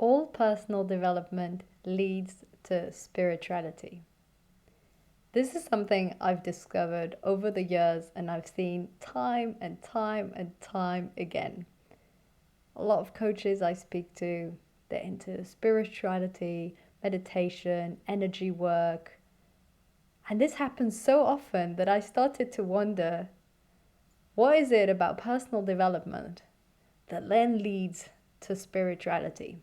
all personal development leads to spirituality. This is something I've discovered over the years and I've seen time and time and time again. A lot of coaches I speak to, they're into spirituality, meditation, energy work. And this happens so often that I started to wonder, what is it about personal development that then leads to spirituality?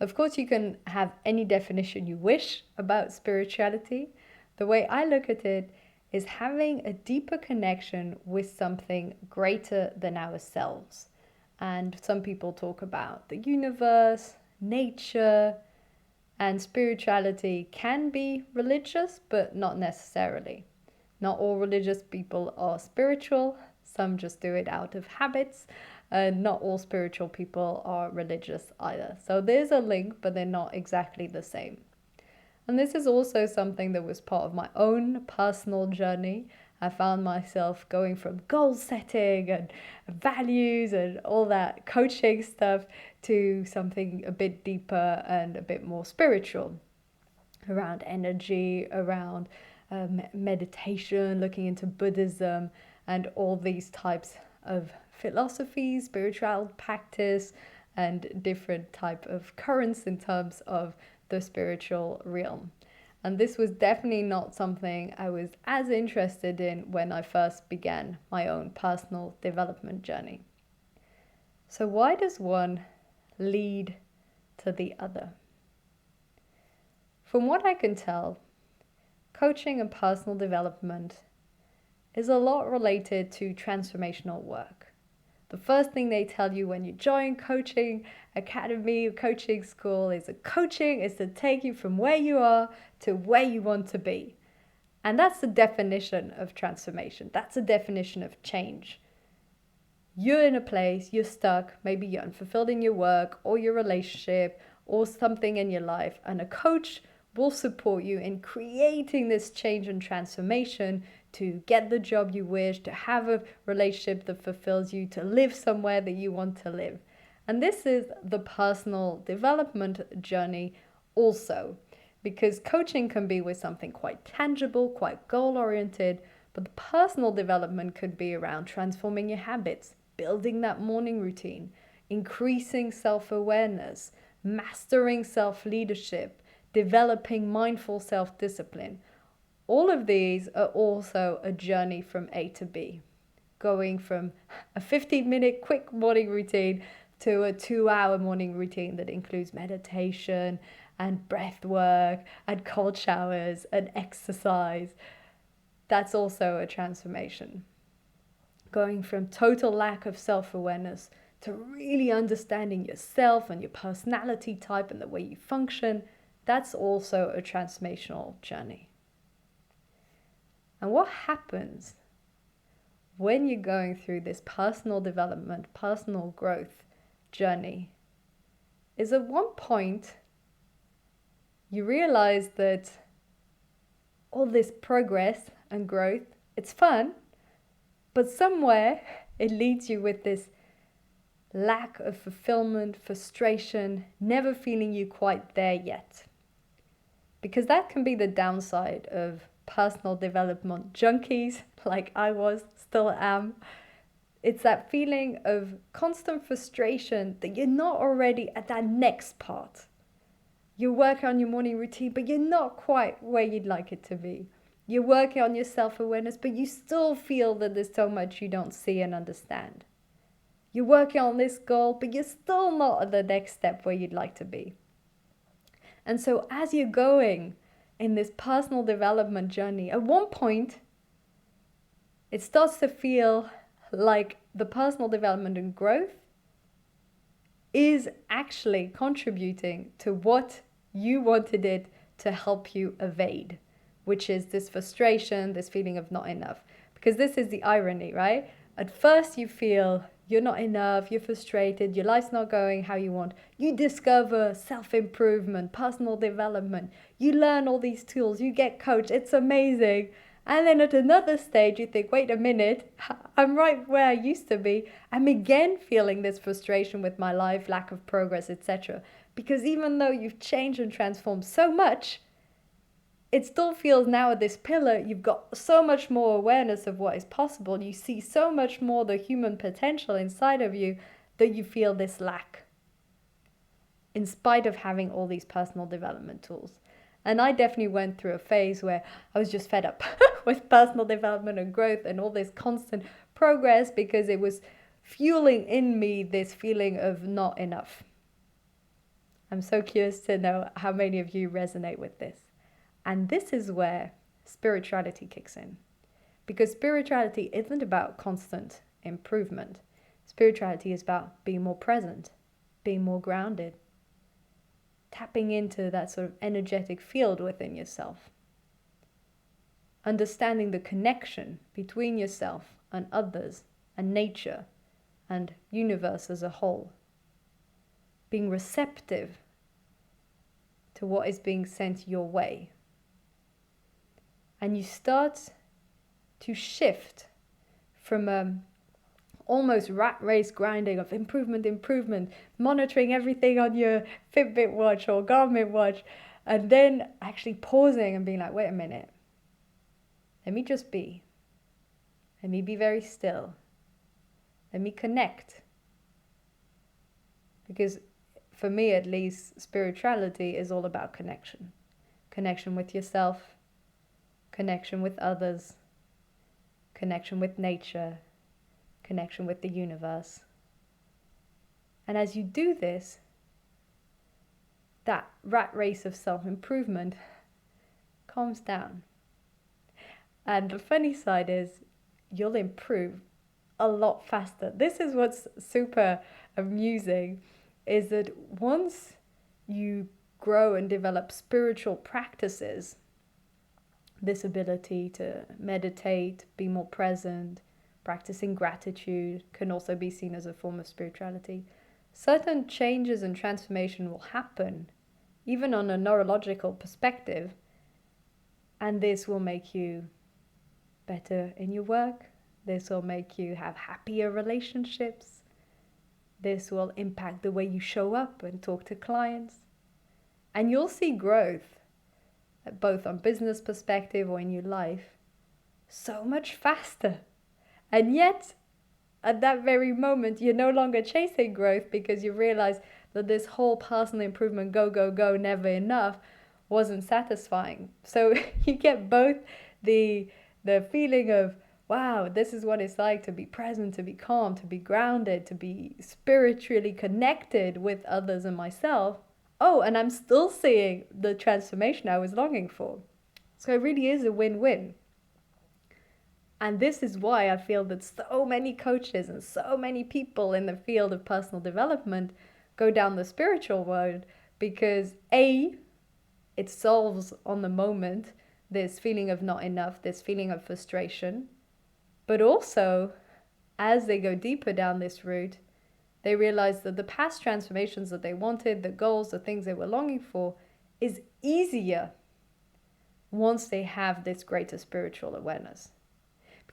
Of course, you can have any definition you wish about spirituality. The way I look at it is having a deeper connection with something greater than ourselves. And some people talk about the universe, nature, and spirituality can be religious, but not necessarily. Not all religious people are spiritual. Some just do it out of habits. Not all spiritual people are religious either. So there's a link, but they're not exactly the same. And this is also something that was part of my own personal journey. I found myself going from goal setting and values and all that coaching stuff to something a bit deeper and a bit more spiritual around energy, around meditation, looking into Buddhism and all these types of philosophies, spiritual practice, and different type of currents in terms of the spiritual realm. And this was definitely not something I was as interested in when I first began my own personal development journey. So why does one lead to the other? From what I can tell, coaching and personal development is a lot related to transformational work. The first thing they tell you when you join coaching academy, coaching school is that coaching is to take you from where you are to where you want to be. And that's the definition of transformation. That's the definition of change. You're in a place, you're stuck, maybe you're unfulfilled in your work or your relationship or something in your life, and a coach will support you in creating this change and transformation to get the job you wish, to have a relationship that fulfills you, to live somewhere that you want to live. And this is the personal development journey also, because coaching can be with something quite tangible, quite goal-oriented, but the personal development could be around transforming your habits, building that morning routine, increasing self-awareness, mastering self-leadership, developing mindful self-discipline. All of these are also a journey from A to B, going from a 15-minute quick morning routine to a 2-hour morning routine that includes meditation and breath work and cold showers and exercise. That's also a transformation. Going from total lack of self-awareness to really understanding yourself and your personality type and the way you function, that's also a transformational journey. And what happens when you're going through this personal development, personal growth journey is at one point you realize that all this progress and growth, it's fun, but somewhere it leads you with this lack of fulfillment, frustration, never feeling you quite there yet. Because that can be the downside of personal development junkies, like I was, still am. It's that feeling of constant frustration that you're not already at that next part. You're working on your morning routine, but you're not quite where you'd like it to be. You're working on your self-awareness, but you still feel that there's so much you don't see and understand. You're working on this goal, but you're still not at the next step where you'd like to be. And so as you're going in this personal development journey, at one point, it starts to feel like the personal development and growth is actually contributing to what you wanted it to help you evade, which is this frustration, this feeling of not enough. Because this is the irony, right? At first you feel you're not enough, you're frustrated, your life's not going how you want. You discover self-improvement, personal development. You learn all these tools, you get coached, it's amazing. And then at another stage, you think, wait a minute, I'm right where I used to be. I'm again feeling this frustration with my life, lack of progress, etc. Because even though you've changed and transformed so much, it still feels now at this pillar, you've got so much more awareness of what is possible. You see so much more the human potential inside of you that you feel this lack, in spite of having all these personal development tools. And I definitely went through a phase where I was just fed up with personal development and growth and all this constant progress, because it was fueling in me this feeling of not enough. I'm so curious to know how many of you resonate with this. And this is where spirituality kicks in. Because spirituality isn't about constant improvement. Spirituality is about being more present, being more grounded, tapping into that sort of energetic field within yourself. Understanding the connection between yourself and others and nature and universe as a whole. Being receptive to what is being sent your way. And you start to shift from almost rat race grinding of improvement, monitoring everything on your Fitbit watch or Garmin watch, and then actually pausing and being like, wait a minute, let me just be. Let me be very still. Let me connect. Because for me at least, spirituality is all about connection. Connection with yourself, connection with others, connection with nature, connection with the universe. And as you do this, that rat race of self-improvement calms down. And the funny side is, you'll improve a lot faster. This is what's super amusing, is that once you grow and develop spiritual practices, this ability to meditate, be more present, practicing gratitude can also be seen as a form of spirituality. Certain changes and transformation will happen, even on a neurological perspective, and this will make you better in your work. This will make you have happier relationships. This will impact the way you show up and talk to clients. And you'll see growth, both on business perspective or in your life, so much faster. And yet, at that very moment, you're no longer chasing growth, because you realize that this whole personal improvement, go, never enough, wasn't satisfying. So you get both the feeling of, wow, this is what it's like to be present, to be calm, to be grounded, to be spiritually connected with others and myself. Oh, and I'm still seeing the transformation I was longing for. So it really is a win-win. And this is why I feel that so many coaches and so many people in the field of personal development go down the spiritual road, because A, it solves on the moment this feeling of not enough, this feeling of frustration. But also, as they go deeper down this route, they realize that the past transformations that they wanted, the goals, the things they were longing for, is easier once they have this greater spiritual awareness.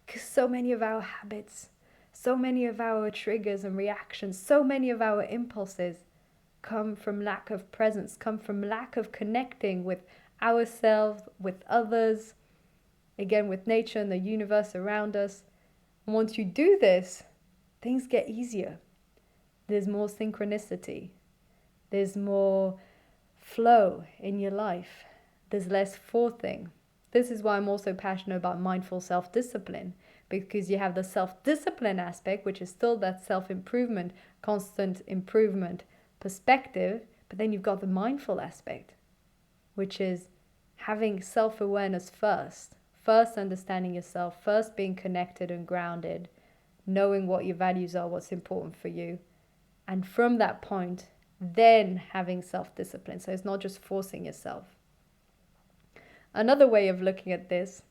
Because so many of our habits, so many of our triggers and reactions, so many of our impulses come from lack of presence, come from lack of connecting with ourselves, with others, again with nature and the universe around us. And once you do this, things get easier. There's more synchronicity. There's more flow in your life. There's less forething. This is why I'm also passionate about mindful self-discipline, because you have the self-discipline aspect, which is still that self-improvement, constant improvement perspective, but then you've got the mindful aspect, which is having self-awareness first understanding yourself, first being connected and grounded, knowing what your values are, what's important for you, and from that point, then having self-discipline. So it's not just forcing yourself. Another way of looking at this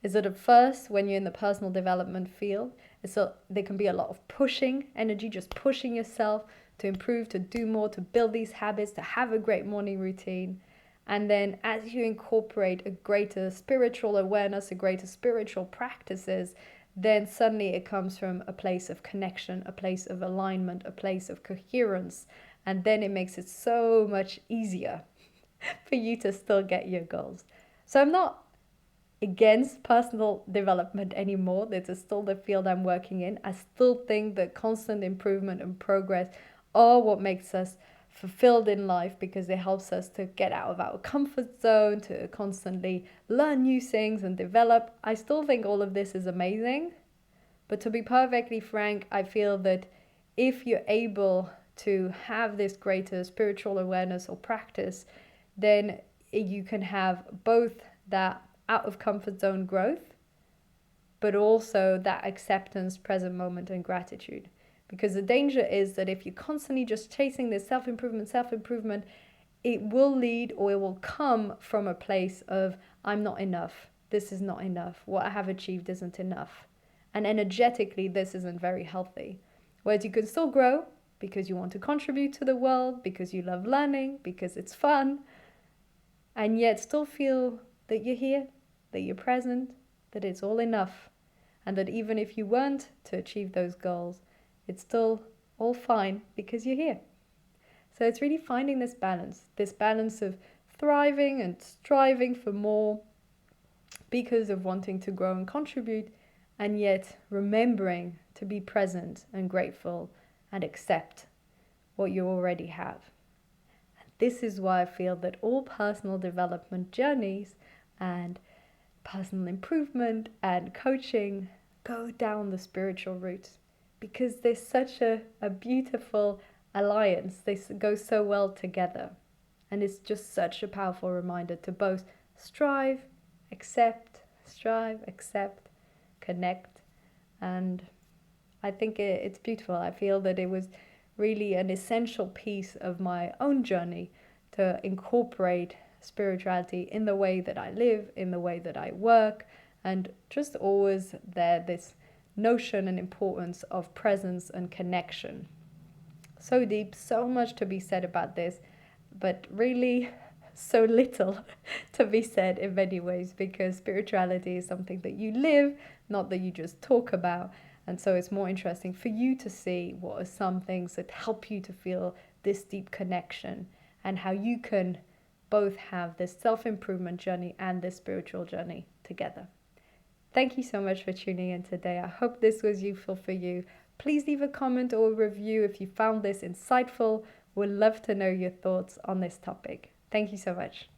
is that at first, when you're in the personal development field, there can be a lot of pushing energy, just pushing yourself to improve, to do more, to build these habits, to have a great morning routine. And then as you incorporate a greater spiritual awareness, a greater spiritual practices, then suddenly it comes from a place of connection, a place of alignment, a place of coherence. And then it makes it so much easier for you to still get your goals. So I'm not against personal development anymore. This is still the field I'm working in. I still think that constant improvement and progress are what makes us fulfilled in life, because it helps us to get out of our comfort zone, to constantly learn new things and develop. I still think all of this is amazing. But to be perfectly frank, I feel that if you're able to have this greater spiritual awareness or practice, then you can have both that out of comfort zone growth, but also that acceptance, present moment, and gratitude. Because the danger is that if you're constantly just chasing this self-improvement, it will lead, or it will come from a place of, I'm not enough. This is not enough. What I have achieved isn't enough. And energetically, this isn't very healthy. Whereas you can still grow because you want to contribute to the world, because you love learning, because it's fun, and yet still feel that you're here, that you're present, that it's all enough. And that even if you weren't to achieve those goals, it's still all fine because you're here. So it's really finding this balance of thriving and striving for more because of wanting to grow and contribute, and yet remembering to be present and grateful and accept what you already have. And this is why I feel that all personal development journeys and personal improvement and coaching go down the spiritual route, because there's such a beautiful alliance. They go so well together. And it's just such a powerful reminder to both strive, accept, connect. And I think it's beautiful. I feel that it was really an essential piece of my own journey to incorporate spirituality in the way that I live, in the way that I work, and just always this notion and importance of presence and connection. So deep, so much to be said about this, but really so little to be said in many ways, because spirituality is something that you live, not that you just talk about. And so it's more interesting for you to see what are some things that help you to feel this deep connection, and how you can both have this self-improvement journey and this spiritual journey together. Thank you so much for tuning in today. I hope this was useful for you. Please leave a comment or a review if you found this insightful. We'd love to know your thoughts on this topic. Thank you so much.